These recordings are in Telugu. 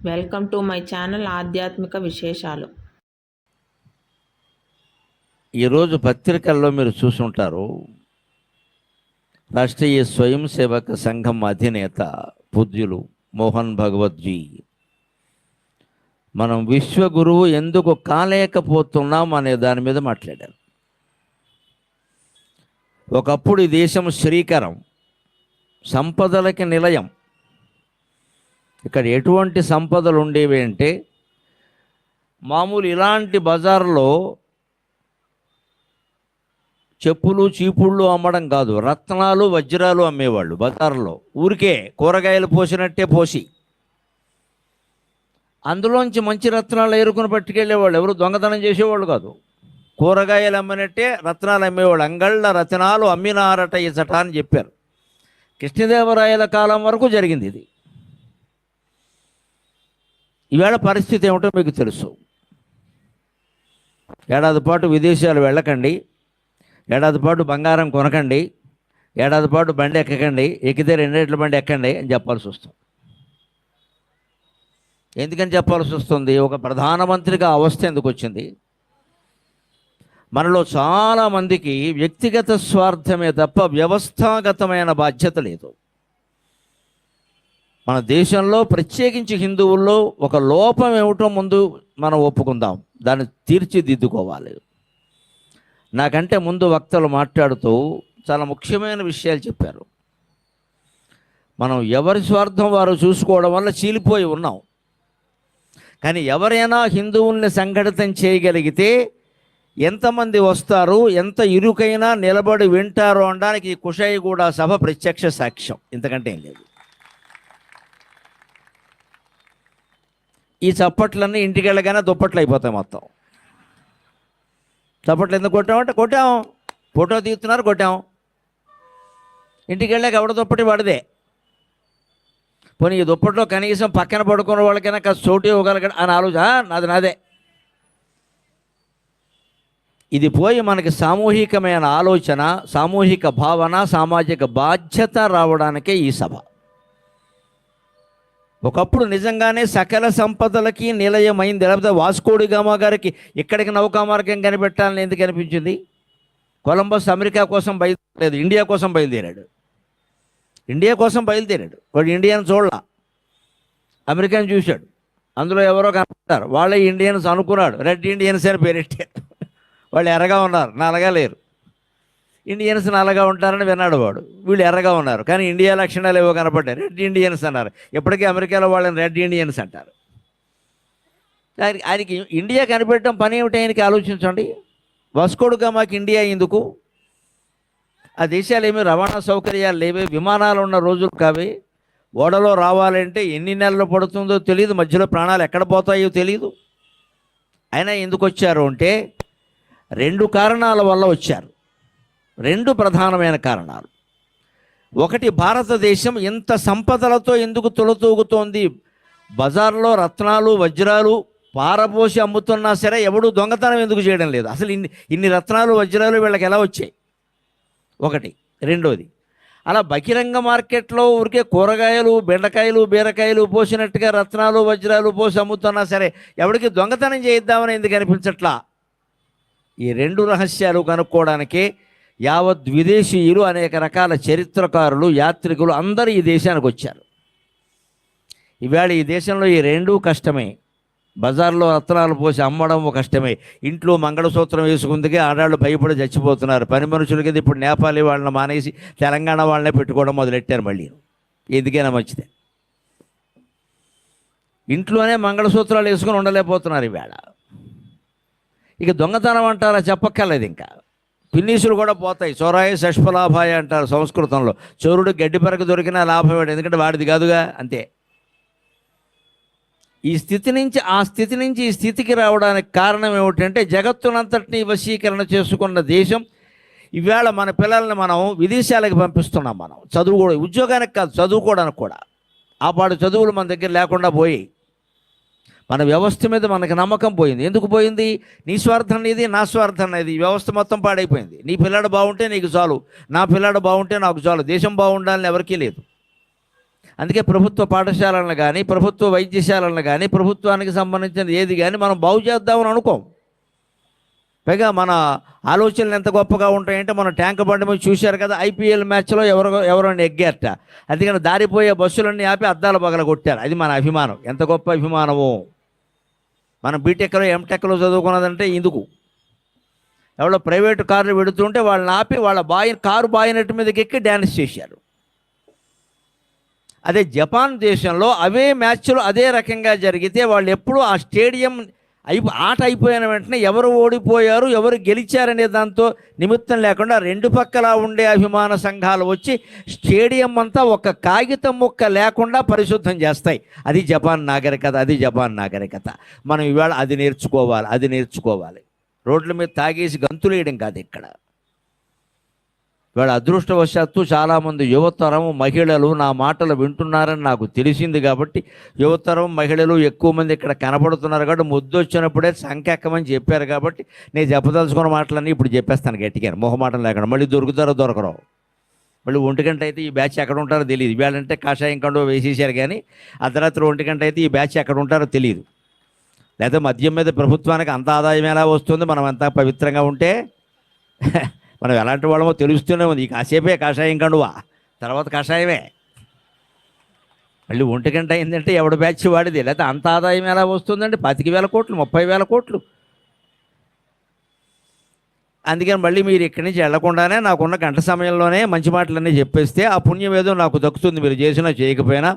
వెల్కమ్ టు మై ఛానల్ ఆధ్యాత్మిక విశేషాలు. ఈరోజు పత్రికల్లో మీరు చూసుంటారు, రాష్ట్రీయ స్వయం సేవక సంఘం అధినేత పూజ్యులు మోహన్ భగవత్జీ మనం విశ్వగురువు ఎందుకు కాలేకపోతున్నాం అనే దాని మీద మాట్లాడారు. ఒకప్పుడు ఈ దేశం శ్రీకరం, సంపదలకి నిలయం. ఇక్కడ ఎటువంటి సంపదలు ఉండేవి అంటే, మామూలు ఇలాంటి బజార్లో చెప్పులు చీపుళ్ళు అమ్మడం కాదు, రత్నాలు వజ్రాలు అమ్మేవాళ్ళు బజార్లో. ఊరికే కూరగాయలు పోసినట్టే పోసి అందులోంచి మంచి రత్నాలు ఏరుకుని పట్టుకెళ్ళేవాళ్ళు. ఎవరు దొంగతనం చేసేవాళ్ళు కాదు. కూరగాయలు అమ్మినట్టే రత్నాలు అమ్మేవాళ్ళు. అంగళ్ళ రత్నాలు అమ్మినారట ఇచట అని చెప్పారు. కృష్ణదేవరాయల కాలం వరకు జరిగింది ఇది. ఈవేళ పరిస్థితి ఏమిటో మీకు తెలుసు. ఏడాది పాటు విదేశాలు వెళ్ళకండి, ఏడాది పాటు బంగారం కొనకండి, ఏడాది పాటు బండి ఎక్కకండి, ఎక్కితే 2 రెట్ల బండి ఎక్కండి అని చెప్పాల్సి వస్తుంది. ఎందుకని చెప్పాల్సి వస్తుంది? ఒక ప్రధానమంత్రిగా అవస్థ ఎందుకు వచ్చింది? మనలో చాలామందికి వ్యక్తిగత స్వార్థమే తప్ప వ్యవస్థాగతమైన బాధ్యత లేదు. మన దేశంలో ప్రత్యేకించి హిందువుల్లో ఒక లోపం ఏమిటో ముందు మనం ఒప్పుకుందాం, దాన్ని తీర్చిదిద్దుకోవాలి. నాకంటే ముందు వక్తలు మాట్లాడుతూ చాలా ముఖ్యమైన విషయాలు చెప్పారు. మనం ఎవరి స్వార్థం వారు చూసుకోవడం వల్ల చీలిపోయి ఉన్నాం. కానీ ఎవరైనా హిందువుల్ని సంఘటితం చేయగలిగితే ఎంతమంది వస్తారు, ఎంత ఇరుకైనా నిలబడి వింటారు అనడానికి ఈ కుషాయిగూడ సభ ప్రత్యక్ష సాక్ష్యం. ఇంతకంటే ఏం లేదు. ఈ చప్పట్లన్నీ ఇంటికి వెళ్ళగానే దుప్పట్లు అయిపోతాయి మొత్తం. చప్పట్లు ఎందుకు కొట్టామంటే కొట్టాం, ఫోటో తీస్తున్నారు కొట్టాం. ఇంటికి వెళ్ళాక ఎవడ దుప్పటి వాడిదే. పోనీ ఈ దుప్పట్లో కనీసం పక్కన పడుకున్న వాళ్ళకైనా కాస్త చోటు ఇవ్వగలగ అని ఆలోచన, నాదే. ఇది పోయి మనకి సామూహికమైన ఆలోచన, సామూహిక భావన, సామాజిక బాధ్యత రావడానికే ఈ సభ. ఒకప్పుడు నిజంగానే సకల సంపదలకి నిలయమైంది. లేకపోతే వాస్కోడి గామా గారికి ఇక్కడికి నౌకామార్గం కనిపెట్టాలని ఎందుకు అనిపించింది? కొలంబస్ అమెరికా కోసం బయలుదేరలేదు, ఇండియా కోసం బయలుదేరాడు. వాడు ఇండియన్ చూడలా, అమెరికాని చూశాడు. అందులో ఎవరో కనపడ్డారు, వాళ్ళే ఇండియన్స్ అనుకున్నాడు. రెడ్ ఇండియన్స్ అని పేరెట్టారు. వాళ్ళు ఎర్రగా ఉన్నారు, నల్లగా లేరు. ఇండియన్స్ నల్లగా ఉంటారని విన్నాడు వాడు. వీళ్ళు ఎర్రగా ఉన్నారు, కానీ ఇండియా లక్షణాలు ఏవో కనపడ్డాయి. రెడ్ ఇండియన్స్ అన్నారు. ఎప్పటికీ అమెరికాలో వాళ్ళని రెడ్ ఇండియన్స్ అంటారు. ఆయనకి ఇండియా కనిపెట్టడం పని ఏమిటి? ఆయనకి ఆలోచించండి. వాస్కోడుగా మాకు ఇండియా ఎందుకు? ఆ దేశాలు ఏమీ రవాణా సౌకర్యాలు లేవే, విమానాలు ఉన్న రోజులు కావే. ఓడలో రావాలంటే ఎన్ని నెలలు పడుతుందో తెలియదు, మధ్యలో ప్రాణాలు ఎక్కడ పోతాయో తెలియదు. అయినా ఎందుకు వచ్చారు అంటే 2 కారణాల వల్ల వచ్చారు. 2 ప్రధానమైన కారణాలు. ఒకటి, భారతదేశం ఇంత సంపదలతో ఎందుకు తులతూగుతోంది? బజార్లో రత్నాలు వజ్రాలు పారపోసి అమ్ముతున్నా సరే ఎవడు దొంగతనం ఎందుకు చేయడం లేదు? అసలు ఇన్ని రత్నాలు వజ్రాలు వీళ్ళకి ఎలా వచ్చాయి? ఒకటి. రెండోది, అలా బహిరంగ మార్కెట్లో ఊరికే కూరగాయలు, బెండకాయలు, బీరకాయలు పోసినట్టుగా రత్నాలు వజ్రాలు పోసి అమ్ముతున్నా సరే ఎవడికి దొంగతనం చేయిద్దామని ఎందుకు అనిపించట్లా? ఈ 2 రహస్యాలు కనుక్కోవడానికే యావత్ విదేశీయులు, అనేక రకాల చరిత్రకారులు, యాత్రికులు అందరూ ఈ దేశానికి వచ్చారు. ఈవేళ ఈ దేశంలో ఈ 2 కష్టమే. బజార్లో రత్నాలు పోసి అమ్మడం కష్టమే. ఇంట్లో మంగళసూత్రం వేసుకుందుకే ఆడాళ్ళు భయపడి చచ్చిపోతున్నారు. పని మనుషుల కింద ఇప్పుడు నేపాలీ వాళ్ళని మానేసి తెలంగాణ వాళ్ళనే పెట్టుకోవడం మొదలెట్టారు. మళ్ళీ ఎందుకైనా మంచిదే. ఇంట్లోనే మంగళసూత్రాలు వేసుకొని ఉండలేకపోతున్నారు ఈవేళ. ఇక దొంగతనం అంటారా? చెప్పక్కర్లేదు. ఇంకా పిన్నీసులు కూడా పోతాయి. చోరాయి షష్ఫలాభాయ అంటారు సంస్కృతంలో. చోరుడు గడ్డి పరకు దొరికినా లాభమేడు, ఎందుకంటే వాడిది కాదుగా, అంతే. ఈ స్థితి నుంచి ఆ స్థితి నుంచి ఈ స్థితికి రావడానికి కారణం ఏమిటంటే, జగత్తునంతటినీ వశీకరణ చేసుకున్న దేశం. ఈవేళ మన పిల్లల్ని మనం విదేశాలకు పంపిస్తున్నాం. మనం ఉద్యోగానికి కాదు, చదువుకోవడానికి కూడా. ఆ పాడు చదువులు మన దగ్గర లేకుండా పోయి మన వ్యవస్థ మీద మనకు నమ్మకం పోయింది. ఎందుకు పోయింది? నీ స్వార్థం నీది, నా స్వార్థం నాది. ఈ వ్యవస్థ మొత్తం పాడైపోయింది. నీ పిల్లాడు బాగుంటే నీకు చాలు, నా పిల్లాడు బాగుంటే నాకు చాలు. దేశం బాగుండాలని ఎవరికీ లేదు. అందుకే ప్రభుత్వ పాఠశాలలను కానీ, ప్రభుత్వ వైద్యశాలలను కానీ, ప్రభుత్వానికి సంబంధించిన ఏది కానీ మనం బాగు చేద్దామని అనుకోం. పైగా మన ఆలోచనలు ఎంత గొప్పగా ఉంటాయంటే, మన ట్యాంక్ బండి మీద చూశారు కదా, ఐపీఎల్ మ్యాచ్లో ఎవరో ఎగ్గారట. అందుకని దారిపోయే బస్సులన్నీ ఆపి అద్దాలు పగల కొట్టారు. అది మన అభిమానం. ఎంత గొప్ప అభిమానమో. మనం బీటెక్లో ఎంటెక్లో చదువుకున్నదంటే ఇందుకు. ఎవరో ప్రైవేటు కార్లు పెడుతుంటే వాళ్ళని ఆపి వాళ్ళ కారు బాయినట్టు మీదకి ఎక్కి డ్యాన్స్ చేశారు. అదే జపాన్ దేశంలో అవే మ్యాచ్లు అదే రకంగా జరిగితే వాళ్ళు ఎప్పుడూ ఆ స్టేడియం ఆట అయిపోయిన వెంటనే ఎవరు ఓడిపోయారు, ఎవరు గెలిచారనే దాంతో నిమిత్తం లేకుండా రెండు పక్కల ఉండే అభిమాన సంఘాలు వచ్చి స్టేడియం అంతా ఒక కాగితం ముక్క లేకుండా పరిశుద్ధం చేస్తాయి. అది జపాన్ నాగరికత, అది జపాన్ నాగరికత. మనం ఇవాళ అది నేర్చుకోవాలి. రోడ్ల మీద తాగేసి గంతులు వేయడం కాదు ఇక్కడ. ఇవాళ అదృష్టవశాత్తు చాలామంది యువతరం మహిళలు నా మాటలు వింటున్నారని నాకు తెలిసింది కాబట్టి, యువతరం మహిళలు ఎక్కువ మంది ఇక్కడ కనపడుతున్నారు కాబట్టి, ముద్దు వచ్చినప్పుడే సంకెక్కమని చెప్పారు కాబట్టి నేను చెప్పదలుచుకున్న మాటలన్నీ ఇప్పుడు చెప్పేస్తాను గట్టిగా, మొహమాటం లేకుండా. మళ్ళీ దొరకరో. మళ్ళీ 1 గంట అయితే ఈ బ్యాచ్ ఎక్కడ ఉంటారో తెలియదు. ఇవాళంటే కాషాయం కండో వేసేసారు కానీ అర్ధరాత్రి 1 గంట అయితే ఈ బ్యాచ్ ఎక్కడ ఉంటారో తెలియదు. లేదా మద్యం మీద ప్రభుత్వానికి అంత ఆదాయం ఎలా వస్తుంది? మనం అంతా పవిత్రంగా ఉంటే మనం ఎలాంటి వాళ్ళమో తెలుస్తూనే ఉంది. ఈ కాసేపే కాషాయం కండువా, తర్వాత కాషాయమే. మళ్ళీ 1 గంట అయిందంటే ఎవడు బ్యాచ్ వాడిది. లేకపోతే అంత ఆదాయం ఎలా వస్తుందండి? 25,000 కోట్లు, 30,000 కోట్లు. అందుకని మళ్ళీ మీరు ఇక్కడి నుంచి వెళ్లకుండానే నాకున్న గంట సమయంలోనే మంచి మాటలన్నీ చెప్పేస్తే ఆ పుణ్యం ఏదో నాకు దక్కుతుంది, మీరు చేసినా చేయకపోయినా.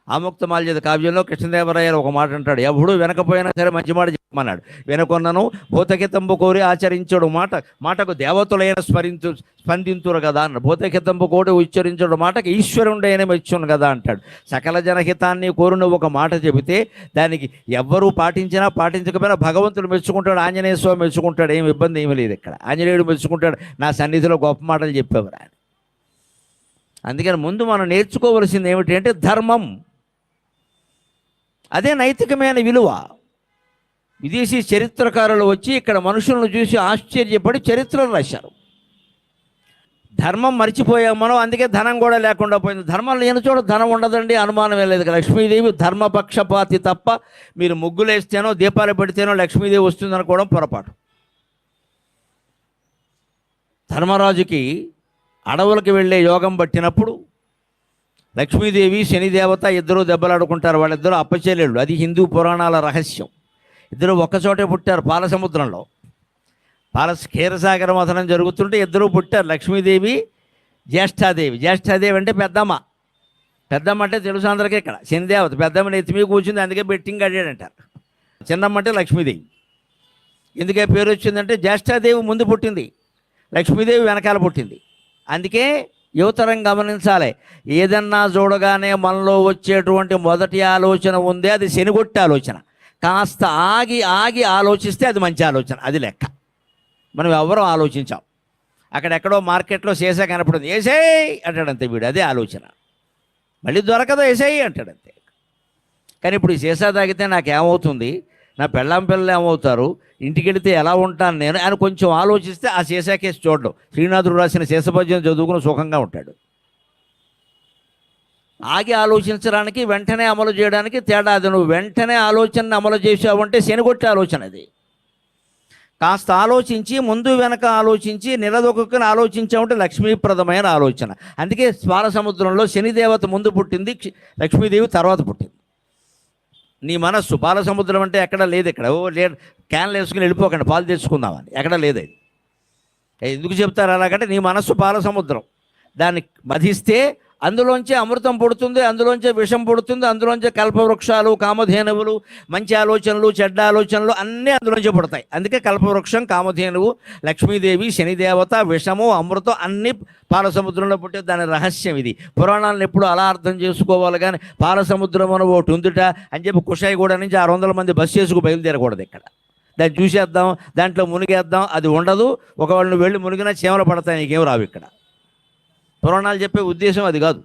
ఆముక్తమాల్యద కావ్యంలో కృష్ణదేవరాయలు ఒక మాట అంటాడు, ఎప్పుడు వెనకపోయినా సరే మంచి మాట చెప్పమన్నాడు. వెనకొన్నను భూతకితంబు కోరి ఆచరించడు మాటకు దేవతలైన స్పందింతురు కదా అన్నాడు. భూతకితంబు కోరి ఉచ్చరించడు మాటకు ఈశ్వరుడైన మెచ్చును కదా అంటాడు. సకల జనహితాన్ని కోరిన ఒక మాట చెబితే దానికి ఎవ్వరూ పాటించకపోయినా భగవంతుడు మెచ్చుకుంటాడు, ఆంజనేయ స్వామి మెచ్చుకుంటాడు. ఏమి ఇబ్బంది ఏమీ లేదు ఇక్కడ. ఆంజనేయుడు మెచ్చుకుంటాడు, నా సన్నిధిలో గొప్ప మాటలు చెప్పేవారు ఆయన. అందుకని ముందు మనం నేర్చుకోవలసింది ఏమిటి అంటే ధర్మం. అదే నైతికమైన విలువ. విదేశీ చరిత్రకారులు వచ్చి ఇక్కడ మనుషులను చూసి ఆశ్చర్యపడి చరిత్రలు రాశారు. ధర్మం మర్చిపోయాం మనం, అందుకే ధనం కూడా లేకుండా పోయింది. ధర్మం లేని చోట ధనం ఉండదండి, అనుమానమే లేదు. లక్ష్మీదేవి ధర్మపక్షపాతి తప్ప మీరు ముగ్గులేస్తేనో దీపాలు పెడితేనో లక్ష్మీదేవి వస్తుందనుకోవడం పొరపాటు. ధర్మరాజుకి అడవులకు వెళ్ళే యోగం పట్టినప్పుడు లక్ష్మీదేవి శనిదేవత ఇద్దరూ దెబ్బలాడుకుంటారు. వాళ్ళిద్దరూ అప్పచెల్లెళ్ళు. అది హిందూ పురాణాల రహస్యం. ఇద్దరు ఒక్కచోటే పుట్టారు పాలసముద్రంలో. క్షీరసాగర మథనం జరుగుతుంటే ఇద్దరూ పుట్టారు, లక్ష్మీదేవి జ్యేష్ఠాదేవి. జ్యేష్ఠాదేవి అంటే పెద్దమ్మ. పెద్దమ్మ అంటే తెలుసు అందరికీ. ఇక్కడ శనిదేవత పెద్దమ్మ నెత్తిమీ కూర్చుంది, అందుకే బెట్టింగ్ అడిగాడంటారు. చిన్నమ్మ అంటే లక్ష్మీదేవి. ఎందుకే పేరు వచ్చిందంటే జ్యేష్ఠాదేవి ముందు పుట్టింది, లక్ష్మీదేవి వెనకాల పుట్టింది. అందుకే యువతరం గమనించాలి, ఏదన్నా చూడగానే మనలో వచ్చేటువంటి మొదటి ఆలోచన ఉంది, అది శనిగొట్టే ఆలోచన. కాస్త ఆగి ఆలోచిస్తే అది మంచి ఆలోచన, అది లెక్క. మనం ఎవరూ ఆలోచించాం. అక్కడెక్కడో మార్కెట్లో సీసా కనపడుతుంది, ఏసేయ్ అంటాడంతే వీడు, అదే ఆలోచన. మళ్ళీ దొరకదో ఏసేయ్ అంటాడంతే. కానీ ఇప్పుడు ఈ సీసా తాగితే నాకేమవుతుంది, నా పిల్లలు ఏమవుతారు, ఇంటికి వెళితే ఎలా ఉంటాను నేను అని కొంచెం ఆలోచిస్తే ఆ సీసా కేసు చూడడం. శ్రీనాథుడు రాసిన శేషపద్యం చదువుకుని సుఖంగా ఉంటాడు. ఆగి ఆలోచించడానికి వెంటనే అమలు చేయడానికి తేడా అది. నువ్వు వెంటనే ఆలోచనను అమలు చేసావంటే శనిగొట్టే ఆలోచన అది. కాస్త ఆలోచించి ముందు వెనక ఆలోచించి నిలదొక్కుని ఆలోచించామంటే లక్ష్మీప్రదమైన ఆలోచన. అందుకే పాలసముద్రంలో శనిదేవత ముందు పుట్టింది, లక్ష్మీదేవి తర్వాత పుట్టింది. నీ మనస్సు పాలసముద్రం అంటే ఎక్కడ లేదు. ఇక్కడ క్యాన్లు వేసుకుని వెళ్ళిపోకండి పాలు తెచ్చుకుందామని, ఎక్కడ లేదు. ఎందుకు చెప్తారు అలాగంటే నీ మనస్సు పాలసముద్రం, దాన్ని మధిస్తే అందులోంచే అమృతం పుడుతుంది, అందులోంచే విషం పుడుతుంది, అందులోంచే కల్పవృక్షాలు, కామధేనువులు, మంచి ఆలోచనలు, చెడ్డ ఆలోచనలు అన్నీ అందులోంచే పుడతాయి. అందుకే కల్పవృక్షం, కామధేనువు, లక్ష్మీదేవి, శనిదేవత, విషము, అమృతం అన్నీ పాలసముద్రంలో పుట్టే దాని రహస్యం ఇది. పురాణాలను ఎప్పుడు అలా అర్థం చేసుకోవాలి కానీ పాలసముద్రం అని ఒకటి ఉందిట అని చెప్పి కుషాయిగూడ నుంచి 600 మంది బస్సు చేసుకు బయలుదేరకూడదు. ఇక్కడ దాన్ని చూసేద్దాం, దాంట్లో మునిగేద్దాం, అది ఉండదు. ఒకవేళ నువ్వు వెళ్ళి మునిగినా చీమలు పడతాయి, నీకేం రావు. ఇక్కడ పురాణాలు చెప్పే ఉద్దేశం అది కాదు.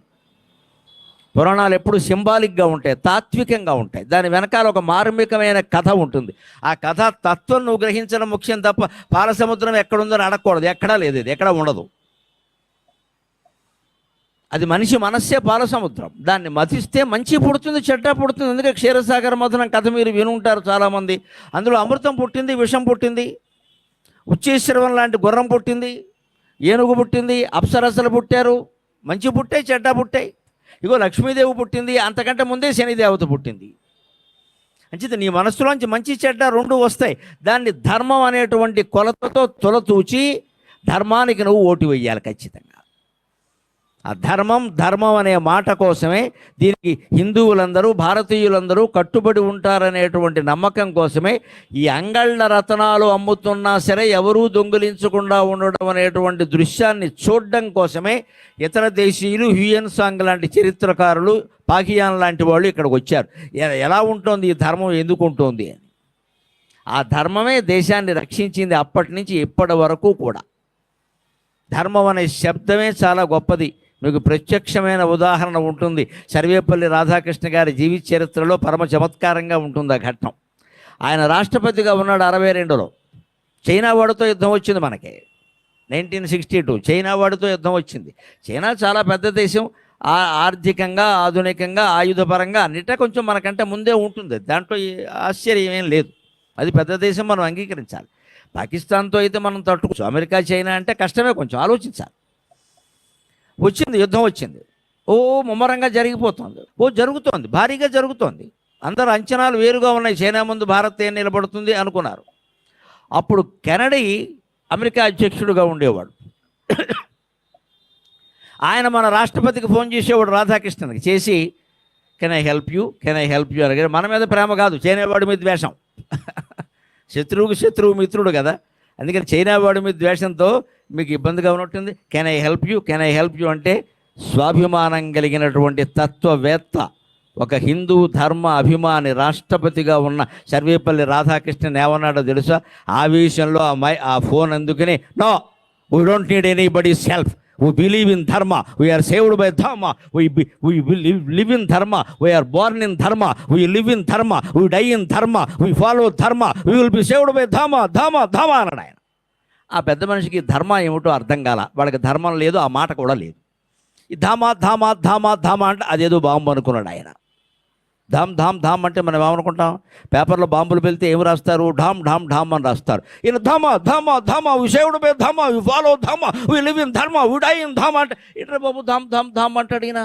పురాణాలు ఎప్పుడు సింబాలిక్గా ఉంటాయి, తాత్వికంగా ఉంటాయి. దాని వెనకాల ఒక మార్మికమైన కథ ఉంటుంది. ఆ కథ తత్వం నువ్వు గ్రహించడం ముఖ్యం తప్ప పాలసముద్రం ఎక్కడుందని అడగకూడదు. ఎక్కడా లేదు, ఇది ఎక్కడా ఉండదు. అది మనిషి మనస్సే పాల సముద్రం. దాన్ని మతిస్తే మంచి పుడుతుంది, చెడ్డ పుడుతుంది. ఎందుకంటే క్షీరసాగర మథనం కథ మీరు వినుంటారు చాలామంది. అందులో అమృతం పుట్టింది, విషం పుట్టింది, ఉచ్చేశ్రవం లాంటి గుర్రం పుట్టింది, ఏనుగు పుట్టింది, అప్సరసలు పుట్టారు, మంచి పుట్టాయి, చెడ్డ పుట్టాయి. ఇగో లక్ష్మీదేవి పుట్టింది, అంతకంటే ముందే శనిదేవత పుట్టింది. అంచేత నీ మనస్సులోంచి మంచి చెడ్డ రెండు వస్తాయి. దాన్ని ధర్మం అనేటువంటి కొలతతో తొలతూచి ధర్మానికి నువ్వు ఓటు వేయాలి ఖచ్చితంగా. ఆ ధర్మం అనే మాట కోసమే, దీనికి హిందువులందరూ భారతీయులందరూ కట్టుబడి ఉంటారనేటువంటి నమ్మకం కోసమే ఈ అంగళ్ళ రతనాలు అమ్ముతున్నా సరే ఎవరూ దొంగిలించకుండా ఉండడం అనేటువంటి దృశ్యాన్ని చూడడం కోసమే ఇతర దేశీయులు, హ్యూయన్ సాంగ్ లాంటి చరిత్రకారులు, పాకియాన్ లాంటి వాళ్ళు ఇక్కడికి వచ్చారు. ఎలా ఉంటుంది ఈ ధర్మం, ఎందుకు ఉంటుంది అని. ఆ ధర్మమే దేశాన్ని రక్షించింది అప్పటి నుంచి ఇప్పటి వరకు కూడా. ధర్మం అనే శబ్దమే చాలా గొప్పది. మీకు ప్రత్యక్షమైన ఉదాహరణ ఉంటుంది. సర్వేపల్లి రాధాకృష్ణ గారి జీవిత చరిత్రలో పరమ చమత్కారంగా ఉంటుంది ఆ ఘట్టం. ఆయన రాష్ట్రపతిగా ఉన్నాడు 62లో. చైనా వాడితో యుద్ధం వచ్చింది మనకి 1962. చైనా వాడితో యుద్ధం వచ్చింది. చైనా చాలా పెద్ద దేశం, ఆర్థికంగా, ఆధునికంగా, ఆయుధపరంగా అన్నిటా కొంచెం మనకంటే ముందే ఉంటుంది. దాంట్లో ఆశ్చర్యం ఏం లేదు. అది పెద్ద దేశం, మనం అంగీకరించాలి. పాకిస్తాన్తో అయితే మనం తట్టుకోవచ్చు. అమెరికా, చైనా అంటే కష్టమే, కొంచెం ఆలోచించాలి. వచ్చింది, యుద్ధం వచ్చింది. ముమ్మరంగా జరిగిపోతుంది. జరుగుతోంది, భారీగా జరుగుతోంది. అందరు అంచనాలు వేరుగా ఉన్నాయి. చైనా ముందు భారత్ ఏం నిలబడుతుంది అనుకున్నారు. అప్పుడు కెనడీ అమెరికా అధ్యక్షుడిగా ఉండేవాడు. ఆయన మన రాష్ట్రపతికి ఫోన్ చేసేవాడు, రాధాకృష్ణన్కి చేసి, కెన్ ఐ హెల్ప్ యూ అనగా మన మీద ప్రేమ కాదు, చైనా వాడి మీద ద్వేషం. శత్రువుకి శత్రువు మిత్రుడు కదా. అందుకని చైనా వాడి మీద ద్వేషంతో మీకు ఇబ్బందిగా ఉన్నట్టుంది. కెన్ ఐ హెల్ప్ యూ అంటే స్వాభిమానం కలిగినటువంటి తత్వవేత్త, ఒక హిందూ ధర్మ అభిమాని రాష్ట్రపతిగా ఉన్న సర్వేపల్లి రాధాకృష్ణన్ ఏమన్నాడో తెలుసా? ఆవేశంలో ఆ ఫోన్ అందుకని, no, we don't need anybody's help, we believe in dharma, we are saved by dharma, we live in dharma, we are born in dharma, we live in dharma, we die in dharma, we follow dharma, we will be saved by dharma అన్నాడు ఆయన. ఆ పెద్ద మనిషికి ధర్మ ఏమిటో అర్థం కాల. వాళ్ళకి ధర్మం లేదు, ఆ మాట కూడా లేదు. ఈ ధామ అంటే అదేదో బాంబు అనుకున్నాడు ఆయన. ధామ్ అంటే మనం ఏమనుకుంటాం? పేపర్లో బాంబులు వెళ్తే ఏమి రాస్తారు? ఢామ్ అని రాస్తారు. ఈయన dharma we saved by dharma, we follow dharma, we live in dharma, we die in ధామ అంటే ఇట్లా బాబు ధామ్ అంటాడు ఈయన.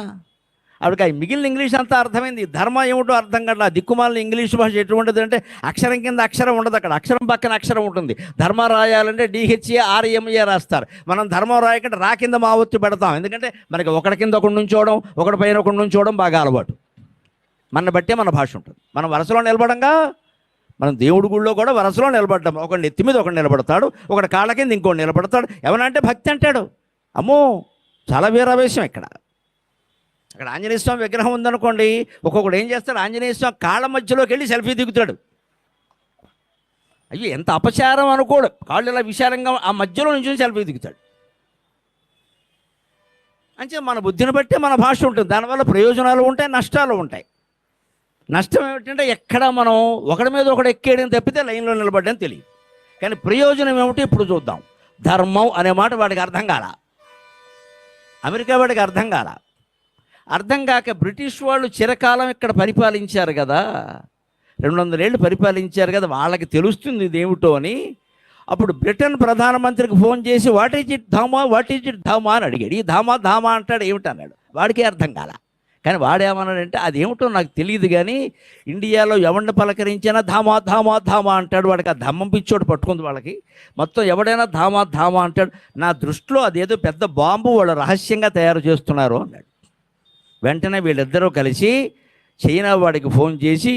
ఆవిడకి మిగిలిన ఇంగ్లీష్ అంతా అర్థమైంది. ధర్మ ఏమిటో అర్థం కాదు. దిక్కుమాలిన ఇంగ్లీష్ భాష ఎటువంటిది అంటే అక్షరం కింద అక్షరం ఉండదు, అక్కడ అక్షరం పక్కన అక్షరం ఉంటుంది. ధర్మ రాయాలంటే DHARMA రాస్తారు. మనం ధర్మం రాయకంటే రా కింద మా ఒత్తి పెడతాం. ఎందుకంటే మనకి ఒకటి కింద ఒకటి నుంచోవడం, ఒకటి పైన ఒకటి నుంచోవడం బాగా అలవాటు. మన బట్టే మన భాష ఉంటుంది. మనం వరుసలో నిలబడంగా, మనం దేవుడి గుళ్ళో కూడా వరుసలో నిలబడ్డాం. ఒకటి ఎత్తి మీద ఒకటి నిలబడతాడు, ఒకటి కాళ్ళ కింద ఇంకోటి నిలబడతాడు. ఏమన్నా అంటే భక్తి అంటాడు. అమ్మో, చాలా వీరావేశం ఇక్కడ. అక్కడ ఆంజనేయ స్వామి విగ్రహం ఉందనుకోండి, ఒక్కొక్కడు ఏం చేస్తాడు? ఆంజనేయ స్వామి కాళ్ళ మధ్యలోకి వెళ్ళి సెల్ఫీ దిగుతాడు. అయ్యో, ఎంత అపచారం అనుకోడు. కాళ్ళు ఇలా విశాలంగా ఆ మధ్యలో నుంచి సెల్ఫీ దిగుతాడు. అంటే మన బుద్ధిని బట్టి మన భాష ఉంటుంది. దానివల్ల ప్రయోజనాలు ఉంటాయి, నష్టాలు ఉంటాయి. నష్టం ఏమిటంటే ఎక్కడ మనం ఒకడి మీద ఒకటి ఎక్కేయడం తప్పితే లైన్లో నిలబడ్డం తెలియదు. కానీ ప్రయోజనం ఏమిటి ఇప్పుడు చూద్దాం. ధర్మం అనే మాట వాడికి అర్థం కాల, అమెరికా వాడికి అర్థం కాల. అర్థం కాక బ్రిటిష్ వాళ్ళు చిరకాలం ఇక్కడ పరిపాలించారు కదా, 200 ఏళ్ళు పరిపాలించారు కదా, వాళ్ళకి తెలుస్తుంది ఇదేమిటో అని. అప్పుడు బ్రిటన్ ప్రధానమంత్రికి ఫోన్ చేసి వాట్ ఈజ్ ఇట్ ధామా అని అడిగాడు. ఈ ధామా అంటాడు, ఏమిటన్నాడు. వాడికి అర్థం కాల. కానీ వాడేమన్నాడంటే అదేమిటో నాకు తెలియదు, కానీ ఇండియాలో ఎవరిని పలకరించినా ధామా అంటాడు. వాడికి ఆ ధమ్మం పిచ్చోడు పట్టుకుంది వాళ్ళకి. మొత్తం ఎవడైనా ధామా అంటాడు. నా దృష్టిలో అదేదో పెద్ద బాంబు వాళ్ళు రహస్యంగా తయారు చేస్తున్నారు అన్నాడు. వెంటనే వీళ్ళిద్దరూ కలిసి చైనా వాడికి ఫోన్ చేసి,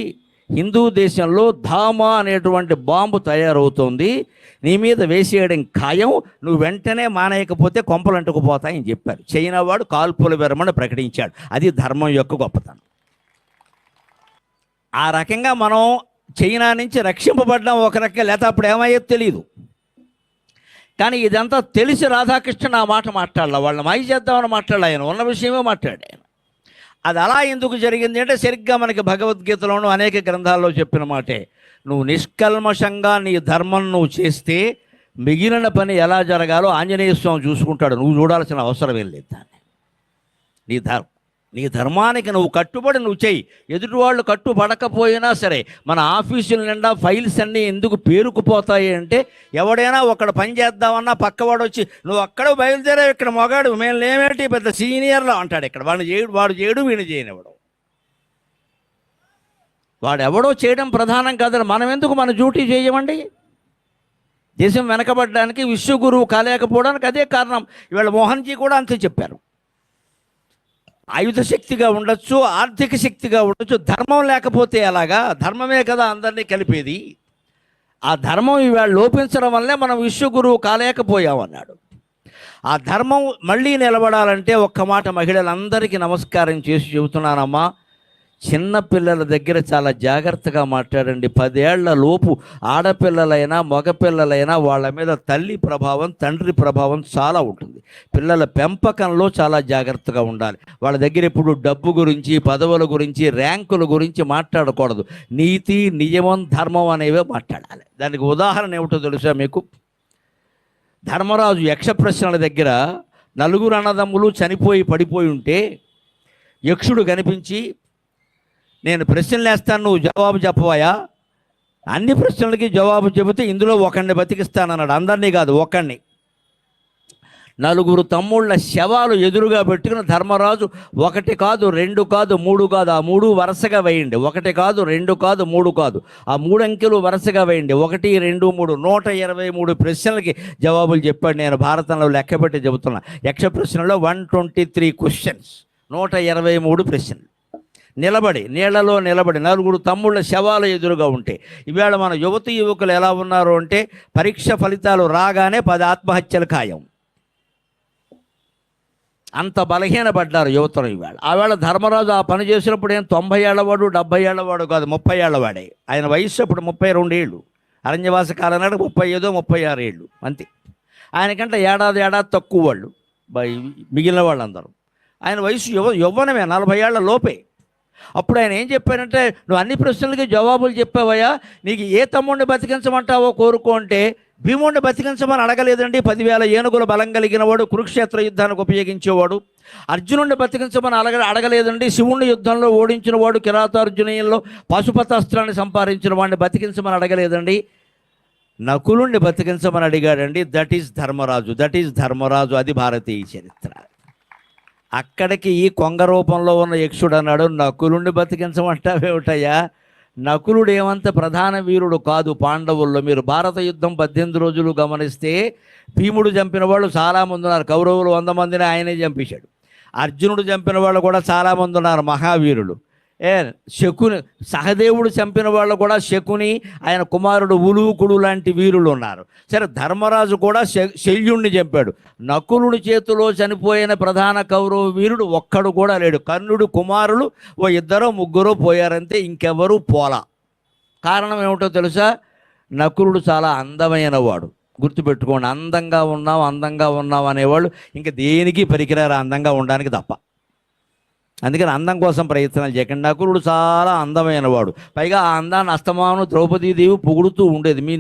హిందూ దేశంలో ధామా అనేటువంటి బాంబు తయారవుతోంది, నీ మీద వేసేయడం ఖాయం, నువ్వు వెంటనే మానేయకపోతే కొంపలు అంటుకుపోతాయని చెప్పారు. చైనా వాడు కాల్పుల విరమణ ప్రకటించాడు. అది ధర్మం యొక్క గొప్పతనం. ఆ రకంగా మనం చైనా నుంచి రక్షింపబడ్డాం ఒక రకంగా, లేకపోతే అప్పుడు ఏమయ్యేది తెలియదు. కానీ ఇదంతా తెలిసి రాధాకృష్ణ ఆ మాట మాట్లాడాల, వాళ్ళని మాయ చేద్దామని మాట్లాడాలి. ఆయన ఉన్న విషయమే మాట్లాడాడు. అది అలా ఎందుకు జరిగింది అంటే సరిగ్గా మనకి భగవద్గీతలోనూ అనేక గ్రంథాల్లో చెప్పిన మాటే, నువ్వు నిష్కల్మషంగా నీ ధర్మం నువ్వు చేస్తే మిగిలిన పని ఎలా జరగాలో ఆంజనేయ స్వామి చూసుకుంటాడు. నువ్వు చూడాల్సిన అవసరం ఏం లేదు దాన్ని. నీ ధర్మానికి నువ్వు కట్టుబడి నువ్వు చెయ్యి. ఎదుటి వాళ్ళు కట్టుబడకపోయినా సరే, మన ఆఫీసుల నిండా ఫైల్స్ అన్నీ ఎందుకు పేరుకుపోతాయి అంటే, ఎవడైనా ఒకడు పని చేద్దామన్నా పక్కవాడు వచ్చి నువ్వు అక్కడ బయలుదేరావు, ఇక్కడ మొగాడు మేము లేమేంటి పెద్ద సీనియర్లో అంటాడు. ఇక్కడ వాడు చేయడు వీడిని చేయనివ్వడం. వాడెవడో చేయడం ప్రధానం కాదని మనం ఎందుకు మన డ్యూటీ చేయమండి? దేశం వెనకబడడానికి విశ్వగురువు కాలేకపోవడానికి అదే కారణం. ఇవాళ మోహన్జీ కూడా అంతే చెప్పారు. ఆయుధ శక్తిగా ఉండొచ్చు, ఆర్థిక శక్తిగా ఉండొచ్చు, ధర్మం లేకపోతే ఎలాగా? ధర్మమే కదా అందరినీ కలిపేది. ఆ ధర్మం ఇవాళ లోపించడం వల్లే మనం విశ్వగురువు కాలేకపోయామన్నాడు. ఆ ధర్మం మళ్ళీ నిలబడాలంటే ఒక్క మాట మహిళలందరికీ నమస్కారం చేసి చెబుతున్నానమ్మా, చిన్నపిల్లల దగ్గర చాలా జాగ్రత్తగా మాట్లాడండి. 10 ఏళ్ల లోపు ఆడపిల్లలైనా మగపిల్లలైనా వాళ్ళ మీద తల్లి ప్రభావం, తండ్రి ప్రభావం చాలా ఉంటుంది. పిల్లల పెంపకంలో చాలా జాగ్రత్తగా ఉండాలి. వాళ్ళ దగ్గర ఎప్పుడు డబ్బు గురించి, పదవుల గురించి, ర్యాంకుల గురించి మాట్లాడకూడదు. నీతి, నియమం, ధర్మం అనేవే మాట్లాడాలి. దానికి ఉదాహరణ ఏమిటో తెలుసా మీకు? ధర్మరాజు యక్ష ప్రశ్నల దగ్గర 4 అన్నదమ్ములు చనిపోయి పడిపోయి ఉంటే యక్షుడు కనిపించి, నేను ప్రశ్నలు వేస్తాను, నువ్వు జవాబు చెప్పవాయా? అన్ని ప్రశ్నలకి జవాబు చెబితే ఇందులో ఒకడిని బతికిస్తానన్నాడు. అందరినీ కాదు, ఒకడిని. 4 తమ్ముళ్ళ శవాలు ఎదురుగా పెట్టుకుని ధర్మరాజు 1 కాదు, 2 కాదు, 3 కాదు, ఆ 3 వరుసగా వేయండి. 1 కాదు, 2 కాదు, 3 కాదు, ఆ 3 అంకెలు వరుసగా వేయండి. 1, 2, 3 123 ప్రశ్నలకి జవాబులు చెప్పాడు. నేను భారతంలో లెక్కపెట్టి చెబుతున్నా. యక్ష ప్రశ్నలో 123 క్వశ్చన్స్, 123 ప్రశ్నలు. నిలబడి, నీళ్లలో నిలబడి 4 తమ్ముళ్ళ శవాలు ఎదురుగా ఉంటే. ఈవేళ మన యువతి యువకులు ఎలా ఉన్నారు అంటే, పరీక్ష ఫలితాలు రాగానే 10 ఆత్మహత్యలు ఖాయం. అంత బలహీనపడ్డారు యువతలు ఈవేళ. ఆవేళ ధర్మరాజు ఆ పని చేసినప్పుడు ఏం 90 ఏళ్లవాడు 70 ఏళ్లవాడు కాదు, 30 ఏళ్లవాడే. ఆయన వయస్సు అప్పుడు 32 ఏళ్ళు. అరణ్యవాస కాలం నాడు 35, 36 ఏళ్ళు అంతే. ఆయనకంటే ఏడాది తక్కువ వాళ్ళు మిగిలిన వాళ్ళందరూ. ఆయన వయసు యవ్వనమే, 40 ఏళ్ల లోపే. అప్పుడు ఆయన ఏం చెప్పారంటే, నువ్వు అన్ని ప్రశ్నలకి జవాబులు చెప్పావయ్యా, నీకు ఏ తమ్ముడిని బతికించమంటావో కోరుకో అంటే, భీముడిని బతికించమని అడగలేదండి. 10,000 ఏనుగుల బలం కలిగిన వాడు, కురుక్షేత్ర యుద్ధానికి ఉపయోగించేవాడు. అర్జునుడిని బతికించమని అడగలేదండి. శివుణ్ణి యుద్ధంలో ఓడించిన వాడు, కిరాతార్జునీయంలో పాశుపతాస్త్రాన్ని సంపాదించిన వాడిని బతికించమని అడగలేదండి. నకులుణ్ణి బతికించమని అడిగాడండి. That is Dharmaraju. అది భారతీయ చరిత్ర. అక్కడికి ఈ కొంగ రూపంలో ఉన్న యక్షుడు అన్నాడు, నకులుండి బతికించమంటావేమిటయ్యా? నకులుడు ఏమంత ప్రధాన వీరుడు కాదు పాండవుల్లో. మీరు భారత యుద్ధం 18 రోజులు గమనిస్తే భీముడు చంపిన వాళ్ళు చాలామంది ఉన్నారు. కౌరవులు 100 మందిని ఆయనే చంపేశాడు. అర్జునుడు చంపిన వాళ్ళు కూడా చాలామంది ఉన్నారు, మహావీరులు. శకుని, సహదేవుడు చంపిన వాళ్ళు కూడా శకుని, ఆయన కుమారుడు ఉలూకుడు లాంటి వీరులు ఉన్నారు. సరే, ధర్మరాజు కూడా శల్యుణ్ణి చంపాడు. నకులుడి చేతిలో చనిపోయిన ప్రధాన కౌరవ వీరుడు ఒక్కడు కూడా లేడు. కర్ణుడు కుమారులు 2, 3 పోయారంతే, ఇంకెవరూ పోలా. కారణం ఏమిటో తెలుసా? నకులుడు చాలా అందమైన వాడు. గుర్తుపెట్టుకోండి, అందంగా ఉన్నాం అనేవాళ్ళు ఇంకా దేనికి పనికిరారు అందంగా ఉండడానికి తప్ప. అందుకని అందం కోసం ప్రయత్నాలు చేయకండి. నకులుడు చాలా అందమైన వాడు. పైగా ఆ అందాన్ని అస్తమాను ద్రౌపదీదేవి పొగుడుతూ ఉండేది. మీ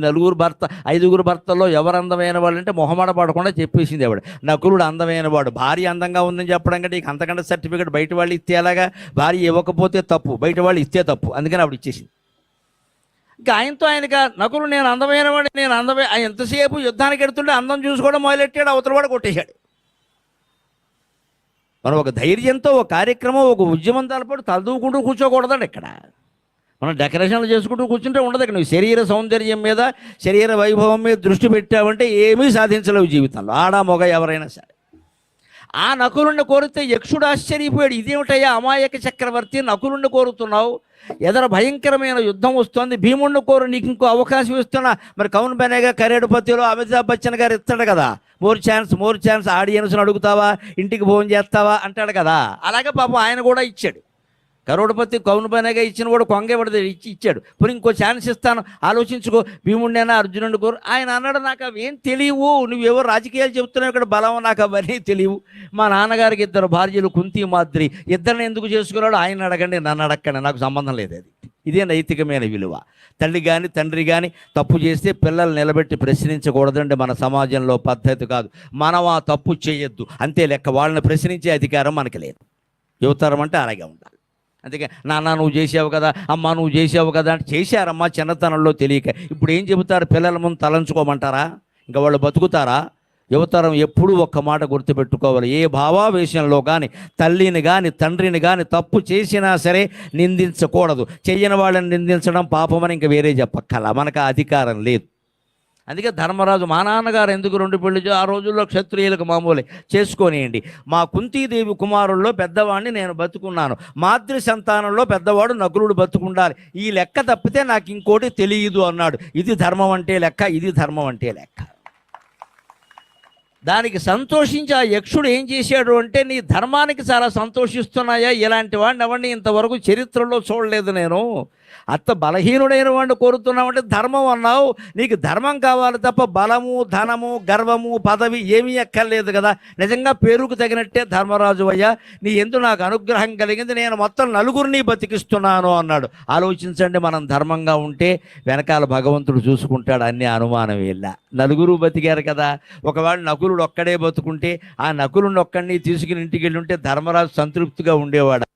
5 భర్తల్లో ఎవరు అందమైన వాళ్ళు అంటే మొహమాట పడకుండా చెప్పేసింది ఆవిడ. నకులుడు అందమైన వాడు. భార్య అందంగా ఉందని చెప్పడం కంటే ఇక అంతకంటే సర్టిఫికేట్ బయట వాళ్ళు ఇస్తే ఎలాగా? భార్య ఇవ్వకపోతే తప్పు, బయట వాళ్ళు ఇస్తే తప్పు. అందుకని ఆవిడ ఇచ్చేసింది. ఇంకా ఆయనగా నకులు నేను అందమైన వాడు, ఆయన ఎంతసేపు యుద్ధానికి ఎడుతుంటే అందం చూసుకోవడం మొదలెట్టాడు, అవతల వాడు కొట్టేశాడు. మనం ఒక ధైర్యంతో ఒక కార్యక్రమం, ఒక ఉద్యమం తలపడి తలదూకుంటూ కూర్చోకూడదండి. ఇక్కడ మనం డెకరేషన్లు చేసుకుంటూ కూర్చుంటే ఉండదు. ఇక్కడ నువ్వు శరీర సౌందర్యం మీద, శరీర వైభవం మీద దృష్టి పెట్టావంటే ఏమీ సాధించలేవు జీవితంలో, ఆడ మగ ఎవరైనా సరే. ఆ నకులుణ్ణి కోరితే యక్షుడు ఆశ్చర్యపోయాడు. ఇదేమిటయ్యా అమాయక చక్రవర్తి, నకులుణ్ణి కోరుతున్నావు? ఎదర భయంకరమైన యుద్ధం వస్తుంది, భీముణ్ణి కోరు, నీకు ఇంకో అవకాశం ఇస్తున్నా. మరి కౌన్ బనేగా కరేడుపతిలో అమితాబ్ బచ్చన్ గారు ఇస్తాడు కదా, మోర్ ఛాన్స్ ఆడియన్స్ని అడుగుతావా, ఇంటికి ఫోన్ చేస్తావా అంటాడు కదా. అలాగే పాపం ఆయన కూడా ఇచ్చాడు. కరోడపతి కౌన్ బనేగా ఇచ్చిన వాడు కొంగేవాడు ఇచ్చాడు. ఇప్పుడు ఇంకో ఛాన్స్ ఇస్తాను, ఆలోచించుకో, భీముడినైనా అర్జునుడి కోరు. ఆయన అన్నాడు, నాకు అవేం తెలియవు, నువ్వేవో రాజకీయాలు చెబుతున్నావు, ఇక్కడ బలం నాకు అవన్నీ తెలియవు. మా నాన్నగారికి 2 భార్యలు, కుంతి మాద్రి, ఇద్దరిని ఎందుకు చేసుకున్నాడు ఆయన అడగండి, నన్ను అడగండి, నాకు సంబంధం లేదు. అది ఇదే నైతికమైన విలువ. తల్లి కానీ తండ్రి కానీ తప్పు చేస్తే పిల్లలు నిలబెట్టి ప్రశ్నించకూడదండి, మన సమాజంలో పద్ధతి కాదు. మనం ఆ తప్పు చేయొద్దు అంతే లెక్క. వాళ్ళని ప్రశ్నించే అధికారం మనకి లేదు. యువతరం అంటే అలాగే ఉండాలి. అందుకే నాన్న నువ్వు చేసావు కదా, అమ్మ నువ్వు చేసావు కదా అంటే చేశారమ్మా చిన్నతనంలో తెలియక. ఇప్పుడు ఏం చెబుతారు? పిల్లల ముందు తలంచుకోమంటారా? ఇంకా వాళ్ళు బతుకుతారా? యువతరం ఎప్పుడూ ఒక్క మాట గుర్తుపెట్టుకోవాలి, ఏ భావావేశంలో కానీ తల్లిని కానీ తండ్రిని కానీ తప్పు చేసినా సరే నిందించకూడదు. చెయ్యని వాళ్ళని నిందించడం పాపమని ఇంకా వేరే చెప్పక్కల, మనకు ఆ అధికారం లేదు. అందుకే ధర్మరాజు మా నాన్నగారు ఎందుకు 2 పెళ్లి ఆ రోజుల్లో క్షత్రియులకు మామూలే, చేసుకోనియండి. మా కుంతీదేవి కుమారుల్లో పెద్దవాడిని నేను బతుకున్నాను, మాతృ సంతానంలో పెద్దవాడు నకులుడు బతుకుండాలి, ఈ లెక్క తప్పితే నాకు ఇంకోటి తెలియదు అన్నాడు. ఇది ధర్మం అంటే లెక్క, ఇది ధర్మం అంటే లెక్క. దానికి సంతోషించి ఆ యక్షుడు ఏం చేశాడు అంటే, నీ ధర్మానికి చాలా సంతోషిస్తున్నాయా, ఇలాంటి వాడిని ఎవరిని ఇంతవరకు చరిత్రలో చూడలేదు నేను, అత్త బలహీనుడైన వాడిని కోరుతున్నామంటే ధర్మం అన్నావు, నీకు ధర్మం కావాలి తప్ప బలము ధనము గర్వము పదవి ఏమీ ఎక్కర్లేదు కదా, నిజంగా పేరుకు తగినట్టే ధర్మరాజు అయ్యా, నీ ఎందు నాకు అనుగ్రహం కలిగింది, నేను మొత్తం నలుగురిని బతికిస్తున్నాను అన్నాడు. ఆలోచించండి, మనం ధర్మంగా ఉంటే వెనకాల భగవంతుడు చూసుకుంటాడు, అన్ని అనుమానం వెళ్ళా. నలుగురు బతికారు కదా, ఒకవేళ నకులుడు ఒక్కడే బతుకుంటే ఆ నకులుని ఒక్కడిని తీసుకుని ఇంటికి వెళ్ళి ఉంటే ధర్మరాజు సంతృప్తిగా ఉండేవాడు.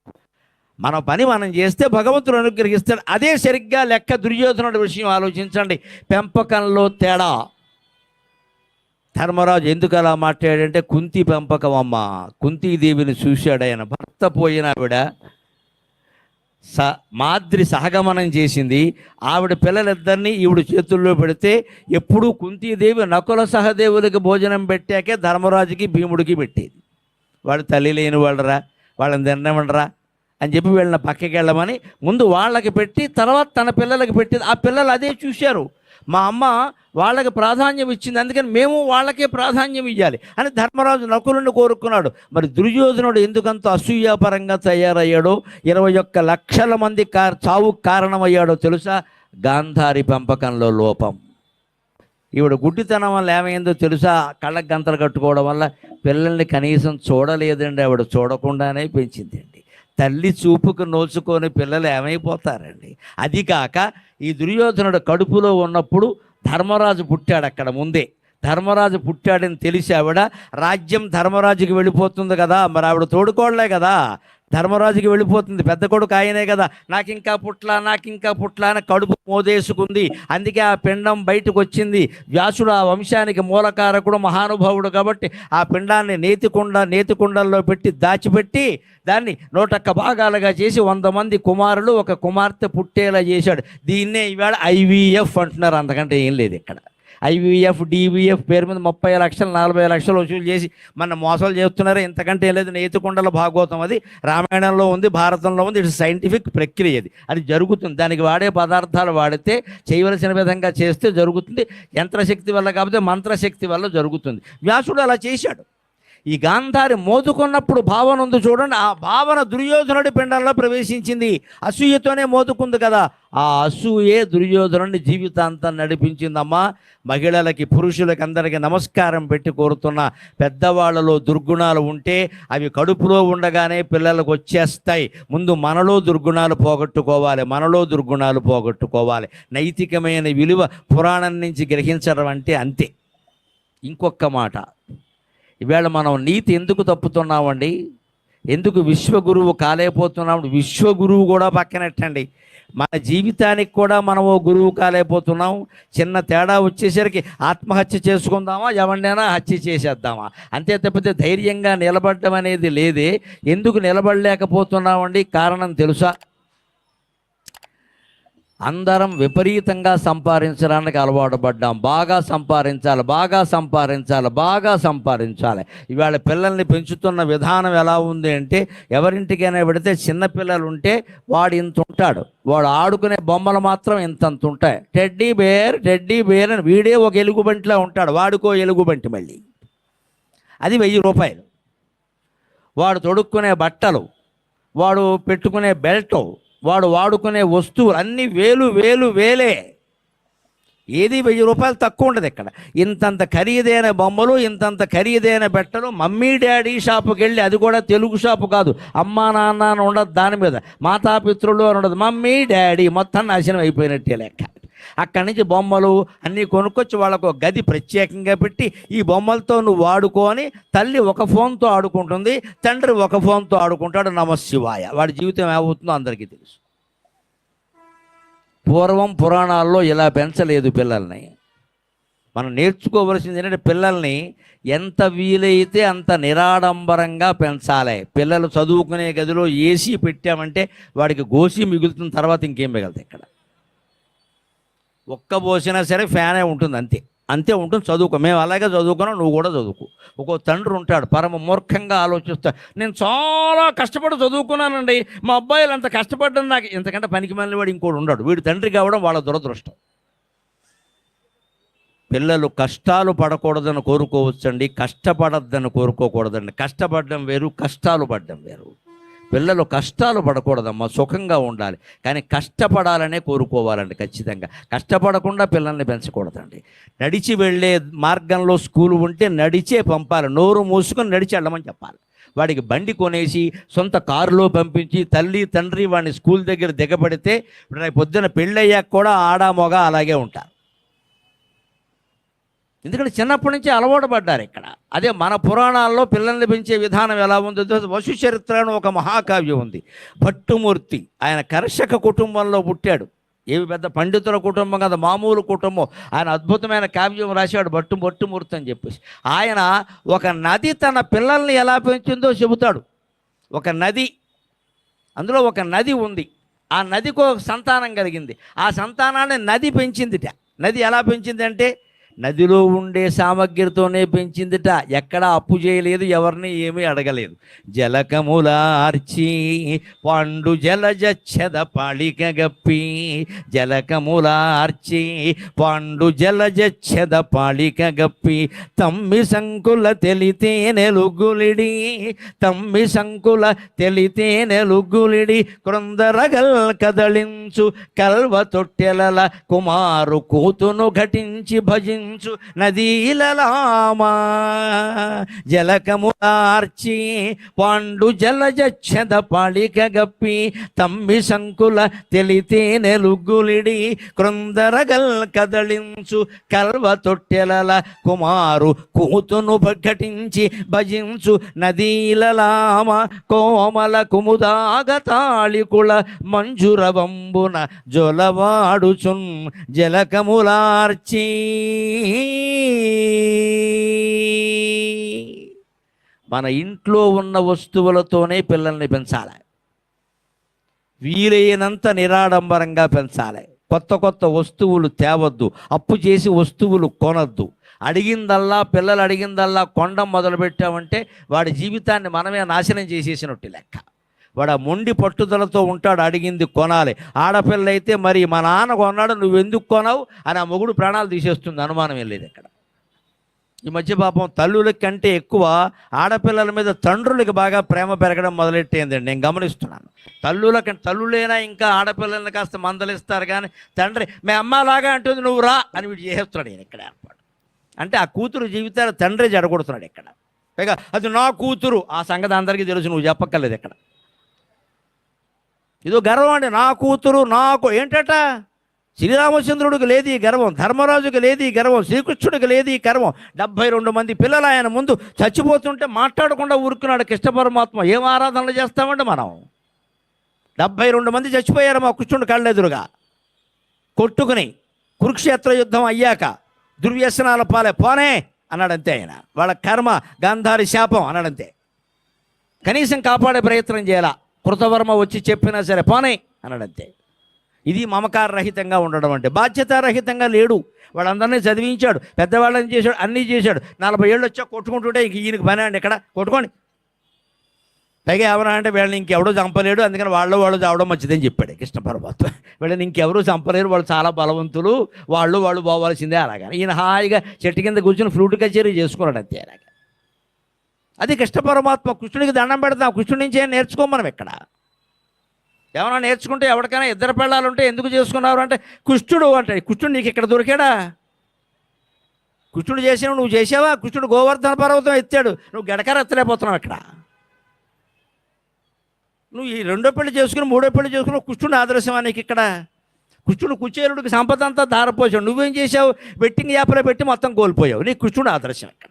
మన పని మనం చేస్తే భగవంతుడు అనుగ్రహిస్తాడు. అదే సరిగ్గా లెక్క దుర్యోధనుడి విషయం ఆలోచించండి. పెంపకంలో తేడా. ధర్మరాజు ఎందుకు అలా మాట్లాడాడంటే, కుంతి పెంపకం అమ్మ, కుంతీదేవిని చూశాడు ఆయన. భర్త పోయిన ఆవిడ మాద్రి సహగమనం చేసింది, ఆవిడ పిల్లలిద్దరినీ ఈవిడ చేతుల్లో పెడితే ఎప్పుడూ కుంతీదేవి నకుల సహదేవులకి భోజనం పెట్టాకే ధర్మరాజుకి భీముడికి పెట్టేది. వాడు తల్లి లేని వాళ్ళరా, వాళ్ళని తినమండరా అని చెప్పి వీళ్ళని పక్కకి వెళ్ళమని ముందు వాళ్ళకి పెట్టి తర్వాత తన పిల్లలకి పెట్టేది. ఆ పిల్లలు అదే చూశారు, మా అమ్మ వాళ్ళకి ప్రాధాన్యం ఇచ్చింది, అందుకని మేము వాళ్ళకే ప్రాధాన్యం ఇవ్వాలి అని ధర్మరాజు నకులుని కోరుకున్నాడు. మరి దుర్యోధనుడు ఎందుకంత అసూయాపరంగా తయారయ్యాడో, 21 లక్షల మంది చావుకు కారణమయ్యాడో తెలుసా? గాంధారి పెంపకంలో లోపం. ఈవిడ గుడ్డితనం వల్ల ఏమైందో తెలుసా? కళ్ళకు గంతలు కట్టుకోవడం వల్ల పిల్లల్ని కనీసం చూడలేదండి, ఆవిడ చూడకుండానే పెంచిందండి. తల్లి చూపుకు నోచుకొని పిల్లలు ఏమైపోతారండి. అది కాక ఈ దుర్యోధనుడు కడుపులో ఉన్నప్పుడు ధర్మరాజు పుట్టాడు. అక్కడ ముందే ధర్మరాజు పుట్టాడని తెలిసి ఆవిడ రాజ్యం ధర్మరాజుకి వెళ్ళిపోతుంది కదా, మరి ఆవిడ తోడుకోవడలే కదా, ధర్మరాజుకి వెళ్ళిపోతుంది, పెద్ద కొడుకు ఆయనే కదా, నాకు ఇంకా పుట్ల అని కడుపు మోదేసుకుంది. అందుకే ఆ పిండం బయటకు వచ్చింది. వ్యాసుడు ఆ వంశానికి మూలకారకుడు, మహానుభావుడు కాబట్టి ఆ పిండాన్ని నేతికుండల్లో పెట్టి దాచిపెట్టి దాన్ని 101 భాగాలుగా చేసి 100 మంది కుమారులు 1 కుమార్తె పుట్టేలా చేశాడు. దీన్నే ఇవాళ IVF అంటున్నారు, అంతకంటే ఏం లేదు ఇక్కడ. IVF DVF పేరు మీద 30 లక్షలు 40 లక్షలు వసూలు చేసి మన మోసాలు చేస్తున్నారు, ఇంతకంటే ఏం లేదు. నేతికొండల భాగవతం అది రామాయణంలో ఉంది, భారతంలో ఉంది. ఇట్స్ సైంటిఫిక్ ప్రక్రియ, అది జరుగుతుంది. దానికి వాడే పదార్థాలు వాడితే చేయవలసిన విధంగా చేస్తే జరుగుతుంది. యంత్రశక్తి వల్ల కాకపోతే మంత్రశక్తి వల్ల జరుగుతుంది. వ్యాసుడు అలా చేశాడు. ఈ గాంధారి మోదుకున్నప్పుడు భావన ఉంది చూడండి, ఆ భావన దుర్యోధనుడి పిండంలో ప్రవేశించింది. అసూయతోనే మోదుకుంది కదా, ఆ అసూయే దుర్యోధనుడిని జీవితాంతం నడిపించిందమ్మా. మహిళలకి పురుషులకి అందరికీ నమస్కారం పెట్టి కోరుతున్న, పెద్దవాళ్ళలో దుర్గుణాలు ఉంటే అవి కడుపులో ఉండగానే పిల్లలకు వచ్చేస్తాయి. ముందు మనలో దుర్గుణాలు పోగొట్టుకోవాలి. నైతికమైన విలువ పురాణం నుంచి గ్రహించడం అంటే అంతే. ఇంకొక మాట, ఈవేళ మనం నీతి ఎందుకు తప్పుతున్నామండి, ఎందుకు విశ్వగురువు కాలేకపోతున్నాం? విశ్వగురువు కూడా పక్కనెట్టండి, మన జీవితానికి కూడా మనం ఓ గురువు కాలేకపోతున్నాం. చిన్న తేడా వచ్చేసరికి ఆత్మహత్య చేసుకుందామా, ఎవరినైనా హత్య చేసేద్దామా, అంతే తప్పితే ధైర్యంగా నిలబడడం అనేది లేదే. ఎందుకు నిలబడలేకపోతున్నామండి? కారణం తెలుసా? అందరం విపరీతంగా సంపాదించడానికి అలవాటు పడ్డాం. బాగా సంపాదించాలి. ఇవాళ పిల్లల్ని పెంచుతున్న విధానం ఎలా ఉంది అంటే, ఎవరింటికైనా పెడితే చిన్నపిల్లలు ఉంటే వాడు ఇంత ఉంటాడు, వాడు ఆడుకునే బొమ్మలు మాత్రం ఇంతంత ఉంటాయి. టెడ్డీ బేర్ అని వీడే ఒక ఎలుగుబంటిలా ఉంటాడు, వాడుకో ఎలుగుబంటి మళ్ళీ, అది 1000 రూపాయలు. వాడు తొడుక్కునే బట్టలు, వాడు పెట్టుకునే బెల్టు, వాడు వాడుకునే వస్తువులు అన్నీ వేలే. ఏది 1000 రూపాయలు తక్కువ ఉండదు ఇక్కడ. ఇంతంత ఖరీదైన బొమ్మలు, ఇంతంత ఖరీదైన బట్టలు, మమ్మీ డాడీ షాపుకి వెళ్ళి, అది కూడా తెలుగు షాపు కాదు, అమ్మా నాన్న అని ఉండదు, దాని మీద మాతాపితృలు అని ఉండదు, మమ్మీ డాడీ, మొత్తం నాశనం అయిపోయినట్టే లెక్క. అక్కడి నుంచి బొమ్మలు అన్నీ కొనుక్కొచ్చి వాళ్ళకు ఒక గది ప్రత్యేకంగా పెట్టి ఈ బొమ్మలతో నువ్వు ఆడుకొని తల్లి ఒక ఫోన్తో ఆడుకుంటుంది, తండ్రి ఒక ఫోన్తో ఆడుకుంటాడు. నమశివాయ. వాడి జీవితం ఏమవుతుందో అందరికీ తెలుసు. పూర్వం పురాణాల్లో ఇలా పెంచలేదు పిల్లల్ని. మనం నేర్చుకోవలసింది ఏంటంటే పిల్లల్ని ఎంత వీలైతే అంత నిరాడంబరంగా పెంచాలి. పిల్లలు చదువుకునే గదిలో ఏసీ పెట్టామంటే వాడికి గోసి మిగులుతున్న తర్వాత ఇంకేం మిగలదు. ఇక్కడ ఒక్క పోసినా సరే ఫ్యానే ఉంటుంది, అంతే అంతే ఉంటుంది. చదువుకో, మేము అలాగే చదువుకున్నాం, నువ్వు కూడా చదువుకో. ఒక్కో తండ్రి ఉంటాడు పరమ మూర్ఖంగా ఆలోచిస్తా, నేను చాలా కష్టపడి చదువుకున్నానండి, మా అబ్బాయిలు అంత కష్టపడ్డం నాకు ఇంతకంటే పనికి మళ్ళీ వాడు ఇంకోటి ఉండడు. వీడు తండ్రి కావడం వాళ్ళ దురదృష్టం. పిల్లలు కష్టాలు పడకూడదని కోరుకోవచ్చండి, కష్టపడద్దని కోరుకోకూడదండి. కష్టపడడం వేరు, కష్టాలు పడడం వేరు. పిల్లలు కష్టాలు పడకూడదమ్మా, సుఖంగా ఉండాలి. కానీ కష్టపడాలనే కోరుకోవాలండి. ఖచ్చితంగా కష్టపడకుండా పిల్లల్ని పెంచకూడదండి. నడిచి వెళ్ళే మార్గంలో స్కూలు ఉంటే నడిచే పంపాలి. నోరు మూసుకొని నడిచి వెళ్ళమని చెప్పాలి. వాడికి బండి కొనేసి సొంత కారులో పంపించి తల్లి తండ్రి వాడిని స్కూల్ దగ్గర దిగబడితే రేపు పొద్దున పెళ్ళయ్యాక కూడా ఆడా మొగ అలాగే ఉంటారు. ఎందుకంటే చిన్నప్పటి నుంచి అలవాటు పడ్డారు ఇక్కడ. అదే మన పురాణాల్లో పిల్లల్ని పెంచే విధానం ఎలా ఉందో, వసు చరిత్ర అని ఒక మహాకావ్యం ఉంది. భట్టుమూర్తి ఆయన కర్షక కుటుంబంలో పుట్టాడు. ఏవి పెద్ద పండితుల కుటుంబం కదా, మామూలు కుటుంబం. ఆయన అద్భుతమైన కావ్యం రాశాడు భట్టుమూర్తి అని చెప్పేసి. ఆయన ఒక నది తన పిల్లల్ని ఎలా పెంచిందో చెబుతాడు. ఒక నది, అందులో ఒక నది ఉంది. ఆ నదికి ఒక సంతానం కలిగింది. ఆ సంతానాన్ని నది పెంచిందిట. నది ఎలా పెంచిందంటే నదిలో ఉండే సామగ్రితోనే పెంచిందిట. ఎక్కడా అప్పు చేయలేదు, ఎవరిని ఏమీ అడగలేదు. జలకములార్చి పండు జలజచ్చద పాళిక గప్పి, జలకములార్చి పండు జలజచ్చద పాళిక గప్పి, తమ్మి సంకుల తెలితే నెలుగులిడి, తమ్మి సంకుల తెలితే నెలుగులిడి, కృందరగల్ కదలించు కల్వ తొట్టెలల కుమారు కూతును ఘటించి భజించు నదీలలామా, జలకములార్చి పాండు జలజచ్చద పాళిక గప్పి, తమ్మి సంకుల తెలితే నెలుగులిడి, కృందరగల్ కదలించు కల్వ తొట్టెలల కుమారు కూతును ఘటించి భజించు నదీలలామ, కోమల కుముదాగతాళికుల మంజురవంబున జొలవాడుచున్ జలకములార్చి. మన ఇంట్లో ఉన్న వస్తువులతోనే పిల్లల్ని పెంచాలి. వీలైనంత నిరాడంబరంగా పెంచాలి. కొత్త కొత్త వస్తువులు తేవద్దు, అప్పు చేసి వస్తువులు కొనద్దు. పిల్లలు అడిగిందల్లా కొండం మొదలుపెట్టామంటే వాడి జీవితాన్ని మనమే నాశనం చేసేసినట్టు లెక్క. వాడు ఆ మొండి పట్టుదలతో ఉంటాడు, అడిగింది కొనాలి. ఆడపిల్ల అయితే మరి మా నాన్న కొన్నాడు నువ్వెందుకు కొనవు అని ఆ మొగుడు ప్రాణాలు తీసేస్తుంది, అనుమానం వెళ్ళేది ఇక్కడ. ఈ మధ్య పాపం తల్లుల కంటే ఎక్కువ ఆడపిల్లల మీద తండ్రులకి బాగా ప్రేమ పెరగడం మొదలెట్టేందండి, నేను గమనిస్తున్నాను. తల్లులైనా ఇంకా ఆడపిల్లల్ని కాస్త మందలిస్తారు, కానీ తండ్రి మీ అమ్మలాగా అంటుంది నువ్వు రా అని వీడు చేస్తున్నాడు ఈయన ఇక్కడ ఏర్పాటు. అంటే ఆ కూతురు జీవితాలు తండ్రి జడగొడుతున్నాడు ఇక్కడ. పైగా అది నా కూతురు, ఆ సంగతి అందరికీ తెలుసు, నువ్వు చెప్పక్కర్లేదు ఇక్కడ. ఇదో గర్వం అండి, నా కూతురు నాకు. ఏంటట, శ్రీరామచంద్రుడికి లేదు ఈ గర్వం, ధర్మరాజుకి లేదు ఈ గర్వం, శ్రీకృష్ణుడికి లేదు ఈ గర్వం. 72 మంది పిల్లలు ఆయన ముందు చచ్చిపోతుంటే మాట్లాడకుండా ఊరుకున్నాడు కృష్ణ పరమాత్మ. ఏం ఆరాధనలు చేస్తామండి మనం? 72 మంది చచ్చిపోయారు మా కృష్ణుడి కళ్ళెదురుగా కొట్టుకుని. కురుక్షేత్ర యుద్ధం అయ్యాక దుర్వ్యసనాల పాలే పోనే అన్నాడంతే ఆయన. వాళ్ళ కర్మ గాంధారి శాపం అన్నాడంతే. కనీసం కాపాడే ప్రయత్నం చేయాల. కృతవర్మ వచ్చి చెప్పినా సరే పోనే అన్నాడంతే. ఇది మమకార రహితంగా ఉండడం అంటే. బాధ్యతారహితంగా లేడు. వాళ్ళందరినీ చదివించాడు, పెద్దవాళ్ళని చేశాడు, అన్నీ చేశాడు. 40 ఏళ్ళు వచ్చా కొట్టుకుంటుంటే ఇంక ఈయనకి పని అండి ఎక్కడ కొట్టుకోండి. పైగా ఎవరా అంటే వీళ్ళని ఇంకెవడో చంపలేడు, అందుకని వాళ్ళు చావడం మంచిదని చెప్పాడు కృష్ణ పరమాత్మ. వీళ్ళని ఇంకెవరూ చంపలేరు, వాళ్ళు చాలా బలవంతులు, వాళ్ళు పోవాల్సిందే. అలాగా ఈయన హాయిగా చెట్టు కింద కూర్చొని ఫ్లూట్ కచేరీ చేసుకున్నాడు అంతే. అలాగా అది కృష్ణ పరమాత్మ. కృష్ణుడికి దండం పెడతాం, కృష్ణుడి నుంచి ఏం నేర్చుకోం మనం ఇక్కడ. ఏమైనా నేర్చుకుంటే ఎవరికైనా 2 పిల్లలు ఉంటే ఎందుకు చేసుకున్నారు అంటే కృష్ణుడు అంటాడు. కృష్ణుడు నీకు ఇక్కడ దొరికాడా? కృష్ణుడు చేసినవు నువ్వు చేసావా? కృష్ణుడు గోవర్ధన పర్వతం ఎత్తాడు, నువ్వు గడకర ఎత్తలేకపోతున్నావు ఇక్కడ. నువ్వు ఈ 2వ పెళ్లి చేసుకుని 3వ పెళ్లి చేసుకుని కృష్ణుడు ఆదర్శమా నీకు ఇక్కడ? కృష్ణుడు కుచేలుడికి సంపద అంతా ధారపోసావు, నువ్వేం చేశావు? బెట్టింగ్ యాప్లో పెట్టి మొత్తం కోల్పోయావు. నీ కృష్ణుడు ఆదర్శం ఇక్కడ.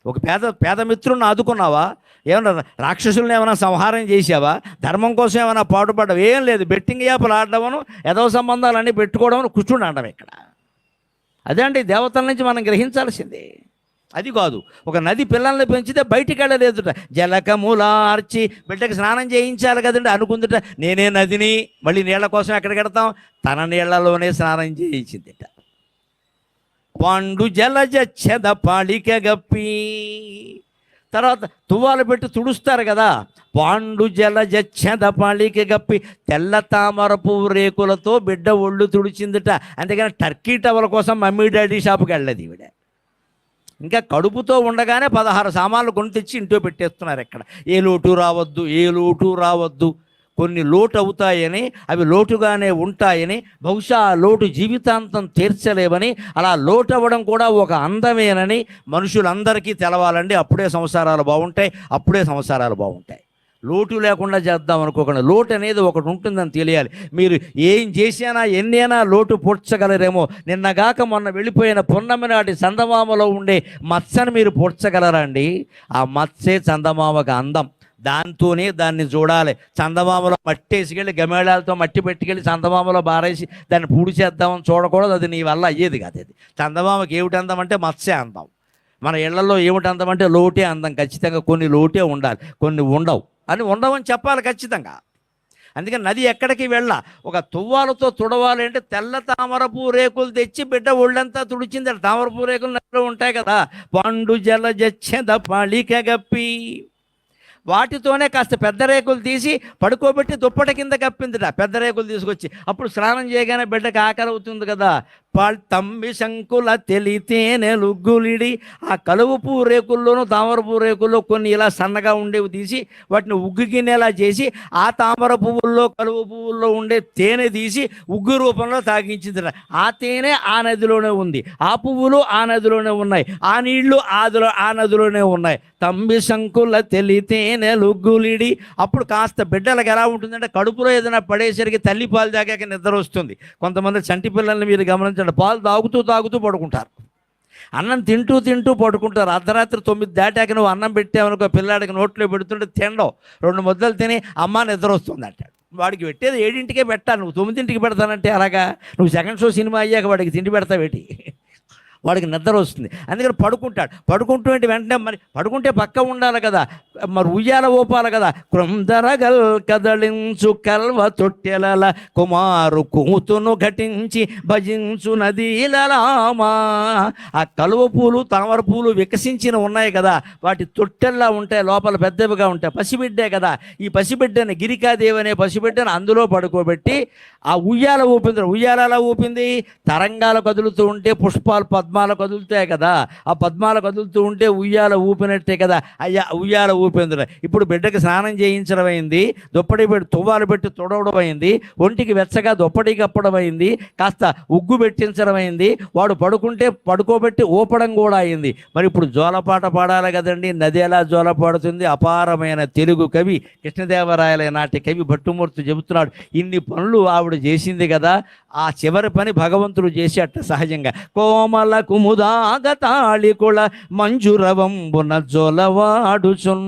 ఒక పేద మిత్రుడిని ఆదుకున్నావా? ఏమన్నా రాక్షసులను ఏమైనా సంహారం చేసావా? ధర్మం కోసం ఏమైనా పాటుపడ్డావు? ఏం లేదు. బెట్టింగ్ యాప్లు ఆడడమను, ఏదో సంబంధాలన్నీ పెట్టుకోవడం కృష్ణుడు ఆడడం ఇక్కడ. అదే అండి దేవతల నుంచి మనం గ్రహించాల్సింది. అది కాదు, ఒక నది పిల్లల్ని పెంచితే బయటికి వెళ్ళలేదుట, జలకములార్చి బిడ్డకి స్నానం చేయించాలి కదండి అనుకుందిట. నేనే నదిని, మళ్ళీ నీళ్ల కోసం ఎక్కడికి వెడతాం? తన నీళ్లలోనే స్నానం చేయించిందిట. పండు జలజచ్చద పాళిక గప్పి, తర్వాత తువ్వాలు పెట్టి తుడుస్తారు కదా, పాండు జలజచ్చద పాళిక గప్పి, తెల్ల తామర పువ్వు రేకులతో బిడ్డ ఒళ్ళు తుడిచిందిట. అందుకని టర్కీ టవల్ కోసం మమ్మీ డాడీ షాప్కి వెళ్ళలేదు ఈవిడ. ఇంకా కడుపుతో ఉండగానే 16 సామాన్లు కొని తెచ్చి ఇంట్లో పెట్టేస్తున్నారు. ఎక్కడ ఏ లోటు రావద్దు, ఏ లోటు రావద్దు. కొన్ని లోటు అవుతాయని, అవి లోటుగానే ఉంటాయని, బహుశా ఆ లోటు జీవితాంతం తీర్చలేవని, అలా లోటు అవ్వడం కూడా ఒక అందమేనని మనుషులందరికీ తెలవాలండి. అప్పుడే సంసారాలు బాగుంటాయి, అప్పుడే సంసారాలు బాగుంటాయి. లోటు లేకుండా చేద్దాం అనుకోకుండా, లోటు అనేది ఒకటి ఉంటుందని తెలియాలి. మీరు ఏం చేసినా ఎన్నైనా లోటు పూడ్చగలరేమో. నిన్నగాక మొన్న వెళ్ళిపోయిన పున్నమి నాటి చందమామలో ఉండే మత్స్యను మీరు పూడ్చగలరా అండి? ఆ మత్స్యే చందమామకు అందం. దాంతోనే దాన్ని చూడాలి. చందమామలో మట్టి వేసుకెళ్ళి గమేళాలతో మట్టి పెట్టుకెళ్ళి చందమామలో బారేసి దాన్ని పూడి చేద్దామని చూడకూడదు. అది నీ వల్ల అయ్యేది కాదు. అది చందమామకి ఏమిటి అందం అంటే మత్స్య అందం. మన ఇళ్లలో ఏమిటి అందం అంటే లోటే అందం. ఖచ్చితంగా కొన్ని లోటే ఉండాలి, కొన్ని ఉండవు అని ఉండవని చెప్పాలి ఖచ్చితంగా. అందుకని నది ఎక్కడికి వెళ్ళ, ఒక తువ్వాలతో తుడవాలి అంటే తెల్ల తామరపూ రేకులు తెచ్చి బిడ్డ ఒళ్ళంతా తుడిచింది. తామరపూ రేకులు నదిలో ఉంటాయి కదా. పండు జలజచ్చద పాళిక గప్పి, వాటితోనే కాస్త పెద్ద రేకులు తీసి పడుకోబెట్టి దుప్పటి కింద కప్పిందిట. పెద్ద రేకులు తీసుకొచ్చి అప్పుడు స్నానం చేయగానే బిడ్డకి ఆకలి అవుతుంది కదా. తమ్మి శంకుల తెలితేనే లుగ్గులిడి, ఆ కలువ పువ్వు రేకుల్లోనూ తామర పువ్వు రేకుల్లో కొన్ని ఇలా సన్నగా ఉండేవి తీసి వాటిని ఉగ్గు గిన్నెలా చేసి, ఆ తామర పువ్వుల్లో కలువ పువ్వుల్లో ఉండే తేనె తీసి ఉగ్గు రూపంలో తాగించింది. ఆ తేనె ఆ నదిలోనే ఉంది, ఆ పువ్వులు ఆ నదిలోనే ఉన్నాయి, ఆ నీళ్లు ఆ నదిలోనే ఉన్నాయి. తమ్మి శంకుల తెలితేనే లుగ్గులిడి. అప్పుడు కాస్త బిడ్డలకు ఎలా ఉంటుందంటే, కడుపులో ఏదైనా పడేసరికి తల్లి పాలు తాగాక నిద్ర వస్తుంది. కొంతమంది చంటి పిల్లల్ని మీరు గమనించండి, పాలు తాగుతూ పడుకుంటారు, అన్నం తింటూ పడుకుంటారు. అర్ధరాత్రి 9 దాటాక నువ్వు అన్నం పెట్టావనుకో, పిల్లాడికి నోట్లో పెడుతుంటే తినడం, 2 ముద్దలు తిని అమ్మ నిద్ర వస్తుంది అంటాడు. వాడికి పెట్టేది 7ంటికే పెట్టాలి, నువ్వు 9ంటికి పెడతానంటే అలాగా? నువ్వు సెకండ్ షో సినిమా అయ్యాక వాడికి తిండి పెడతావేటి? వాడికి నిద్ర వస్తుంది. అందుకని పడుకుంటాడు. పడుకుంటూ వెంటనే మరి పడుకుంటే పక్క ఉండాలి కదా, మరి ఉయ్యాల ఊపాలి కదా. కృందరగల్ కదలించు కల్వ తొట్టెలల కుమారు కూతును ఘటించి భజించు నదీలలామా. ఆ కలువ పూలు తామర పూలు వికసించిన ఉన్నాయి కదా, వాటి తొట్టెల్లా ఉంటాయి, లోపల పెద్దవిగా ఉంటాయి. పసిబిడ్డే కదా. ఈ పసిబిడ్డని, గిరికాదేవి అనే పసిబిడ్డను అందులో పడుకోబెట్టి ఆ ఉయ్యాల ఊపింది. ఉయ్యాల ఎలా ఊపింది? తరంగాలు కదులుతూ ఉంటే పుష్పాలు పద్మాలు కదులుతాయి కదా, ఆ పద్మాలు కదులుతూ ఉంటే ఉయ్యాల ఊపినట్టే కదా. అయ్యా ఉయ్యాల ఊపేందులో ఇప్పుడు బిడ్డకి స్నానం చేయించడం అయింది, దుప్పటి పెట్టి తువ్వాలు పెట్టి తుడవడం అయింది, ఒంటికి వెచ్చగా దుప్పటి కప్పడం అయింది, కాస్త ఉగ్గు పెట్టించడం అయింది, వాడు పడుకుంటే పడుకోబెట్టి ఊపడం కూడా అయింది. మరి ఇప్పుడు జోలపాట పాడాలి కదండి. నది ఎలా జోలపాడుతుంది? అపారమైన తెలుగు కవి కృష్ణదేవరాయల నాటి కవి భట్టుమూర్తి చెబుతున్నాడు, ఇన్ని పనులు ఆవిడ చేసింది కదా, ఆ చివరి పని భగవంతుడు చేసేట సహజంగా. కోమల కుముదాగ తాళికుళ మంజురవంబున జోలవాడుచున్.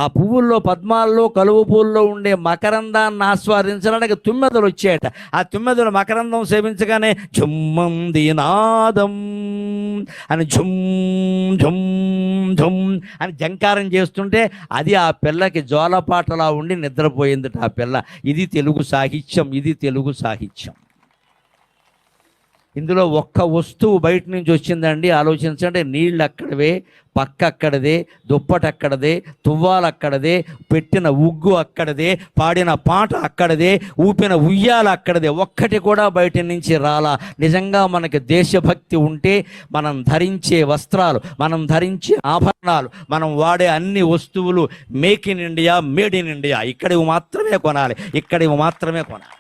ఆ పువ్వుల్లో, పద్మాల్లో, కలువ పువ్వుల్లో ఉండే మకరందాన్ని ఆస్వాదించడానికి తుమ్మెదలు వచ్చాయట. ఆ తుమ్మెదలు మకరందం సేవించగానే ఝుమ్మంది నాదం అని ఝుమ్ ఝుమ్ ఝుమ్ అని జంకారం చేస్తుంటే అది ఆ పిల్లకి జోలపాటలా ఉండి నిద్రపోయిందట ఆ పిల్ల. ఇది తెలుగు సాహిత్యం, ఇది తెలుగు సాహిత్యం. ఇందులో ఒక్క వస్తువు బయట నుంచి వచ్చిందండి, ఆలోచించండి. నీళ్ళు అక్కడవే, పక్క అక్కడదే, దుప్పటి అక్కడదే, తువ్వాలు అక్కడదే, పెట్టిన ఉగ్గు అక్కడదే, పాడిన పాట అక్కడదే, ఊపిన ఉయ్యాల అక్కడదే. ఒక్కటి కూడా బయట నుంచి రాలా. నిజంగా మనకి దేశభక్తి ఉంటే మనం ధరించే వస్త్రాలు, మనం ధరించే ఆభరణాలు, మనం వాడే అన్ని వస్తువులు make in India, made in India. ఇక్కడివి మాత్రమే కొనాలి, ఇక్కడివి మాత్రమే కొనాలి.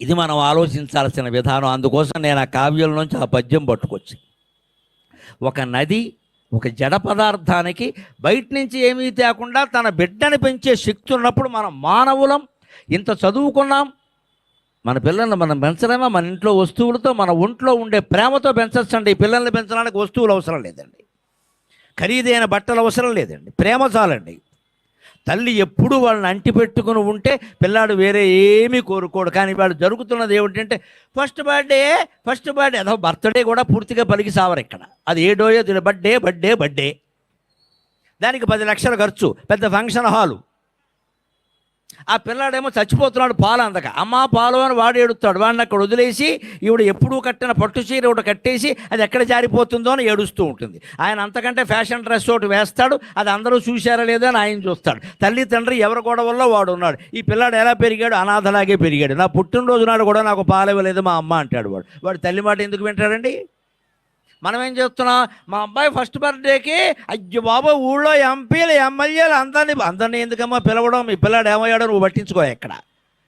ఇది మనం ఆలోచించాల్సిన విధానం. అందుకోసం నేను ఆ కావ్యం నుంచి ఆ పద్యం పట్టుకొచ్చి, ఒక నది ఒక జడ పదార్థానికి బయట నుంచి ఏమీ తేకుండా తన బిడ్డని పెంచే శక్తి ఉన్నప్పుడు మనం మానవులం, ఇంత చదువుకున్నాం, మన పిల్లల్ని మనం పెంచలేమా? మన ఇంట్లో వస్తువులతో, మన ఒంట్లో ఉండే ప్రేమతో పెంచచ్చండి. పిల్లల్ని పెంచడానికి వస్తువులు అవసరం లేదండి, ఖరీదైన బట్టలు అవసరం లేదండి, ప్రేమ చాలండి. తల్లి ఎప్పుడు వాళ్ళని అంటిపెట్టుకుని ఉంటే పిల్లాడు వేరే ఏమీ కోరుకోడు. కానీ వాడు జరుగుతున్నది ఏమిటంటే ఫస్ట్ బర్త్డే అదో బర్త్డే కూడా పూర్తిగా పలికి సావరు ఇక్కడ. అది ఏ డోయో తెలియదు, బర్త్డే దానికి 10 లక్షలు ఖర్చు, పెద్ద ఫంక్షన్ హాలు. ఆ పిల్లాడేమో చచ్చిపోతున్నాడు పాలు అందక, అమ్మ పాలు అని వాడు ఏడుస్తాడు. వాడిని అక్కడ వదిలేసి ఈవిడ ఎప్పుడూ కట్టిన పట్టు చీర ఒకటి కట్టేసి అది ఎక్కడ జారిపోతుందో అని ఏడుస్తూ ఉంటుంది. ఆయన అంతకంటే ఫ్యాషన్ డ్రెస్ ఒకటి వేస్తాడు, అది అందరూ చూశారా లేదా అని ఆయన చూస్తాడు. తల్లి తండ్రి ఎవరి గొడవల్లో వాడు ఉన్నాడు. ఈ పిల్లాడు ఎలా పెరిగాడు? అనాథలాగే పెరిగాడు. నా పుట్టినరోజు నాడు కూడా నాకు పాలు ఇవ్వలేదు మా అమ్మ అంటాడు. వాడు తల్లి మాట ఎందుకు వింటాడండి? మనం ఏం చేస్తున్నాం? మా అబ్బాయి ఫస్ట్ బర్త్డేకి అయ్యో బాబా ఊళ్ళో ఎంపీలు ఎమ్మెల్యేలు అందరినీ ఎందుకమ్మా పిలవడం? మీ పిల్లాడు ఏమయ్యాడో నువ్వు పట్టించుకో. ఎక్కడ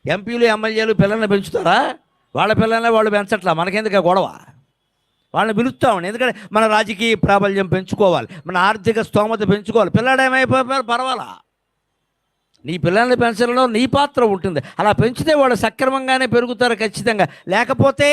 ఎంపీలు ఎమ్మెల్యేలు పిల్లల్ని పెంచుతారా? వాళ్ళ పిల్లల్ని వాళ్ళు పెంచట్లా, మనకెందుకు గొడవ? వాళ్ళని పిలుస్తామండి. ఎందుకంటే మన రాజకీయ ప్రాబల్యం పెంచుకోవాలి, మన ఆర్థిక స్తోమత పెంచుకోవాలి. పిల్లాడు ఏమైపోయారు పర్వాలా, నీ పిల్లల్ని పెంచడంలో నీ పాత్ర ఉంటుంది. అలా పెంచితే వాళ్ళు సక్రమంగానే పెరుగుతారు ఖచ్చితంగా. లేకపోతే